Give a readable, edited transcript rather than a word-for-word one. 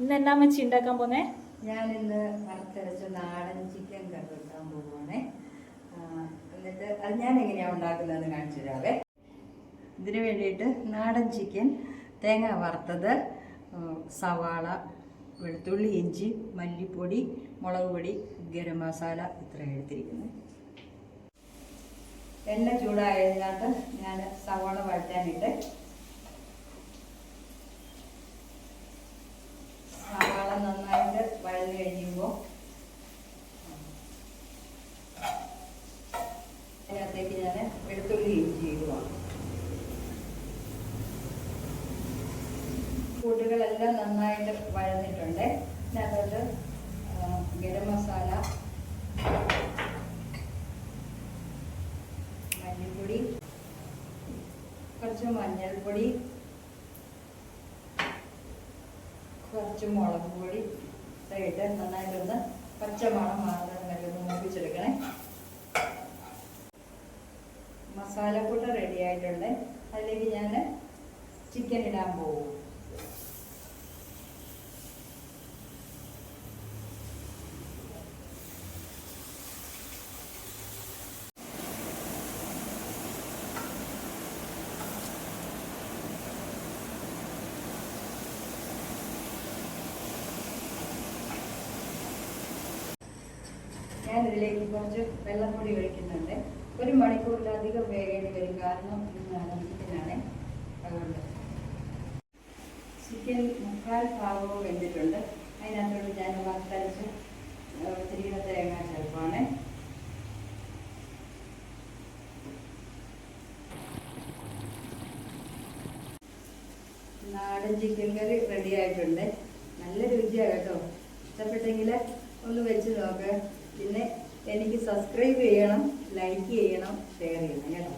ഇന്ന് എന്നാ വെച്ച് ഉണ്ടാക്കാൻ പോന്നേ? ഞാനിന്ന് വറുത്തരച്ച നാടൻ ചിക്കൻ കറി വെക്കാൻ പോവുകയാണേ. എന്നിട്ട് അത് ഞാൻ എങ്ങനെയാണ് ഉണ്ടാക്കുന്നതെന്ന് കാണിച്ചു തരാവേ. ഇതിന് വേണ്ടിയിട്ട് നാടൻ ചിക്കൻ, തേങ്ങ വറുത്തത്, സവാള, വെളുത്തുള്ളി, ഇഞ്ചി, മല്ലിപ്പൊടി, മുളക് പൊടി, ഗരം മസാല ഇത്ര എടുത്തിരിക്കുന്നത്. എണ്ണ ചൂടായതിനകത്ത് ഞാൻ സവാള വഴറ്റാനിട്ട് സവാള നന്നായിട്ട് വഴന്നു കഴിയുമ്പോൾ അതിനകത്തേക്ക് ഞാൻ വെളുത്തുള്ളി ഇഞ്ചി ഇടുക. കൂട്ടുകളെല്ലാം നന്നായിട്ട് വഴന്നിട്ടുണ്ട്. അതിനകത്തോട്ട് ഗരം മസാല, മല്ലിപ്പൊടി, കുറച്ച് മഞ്ഞൾപ്പൊടി, കുറച്ച് മുളക് പൊടി ഇട്ട് നന്നായിട്ടൊന്ന് പച്ചമണം മാറുന്നത് വരെ ഒന്ന് മൂപ്പിച്ചെടുക്കണേ. മസാലക്കൂട്ട് റെഡി ആയിട്ടുണ്ട്. അതിലേക്ക് ഞാൻ ചിക്കൻ ഇടാൻ പോകും. ഞാൻ ഇതിലേക്ക് കുറച്ച് വെള്ളപ്പൊടി ഒഴിക്കുന്നുണ്ട്. 1 മണിക്കൂറിലധികം വേഗേണ്ടി വരും, കാരണം ഇന്നാണ് ചിക്കനാണ്. അതുകൊണ്ട് ചിക്കൻ 3/4 ഭാഗവും വെന്തിട്ടുണ്ട്. അതിനകത്തോട്ട് ഞാൻ വറുത്തരച്ച് തിരികെ തേങ്ങ ചേർക്കുവാണ്. നാടൻ ചിക്കൻ കറി റെഡി ആയിട്ടുണ്ട്. നല്ല രുചിയാണ് കേട്ടോ. ഇഷ്ടപ്പെട്ടെങ്കിൽ ഒന്ന് വെച്ച് നോക്ക്. പിന്നെ എനിക്ക് സബ്സ്ക്രൈബ് ചെയ്യണം, ലൈക്ക് ചെയ്യണം, ഷെയർ ചെയ്യണം കേട്ടോ.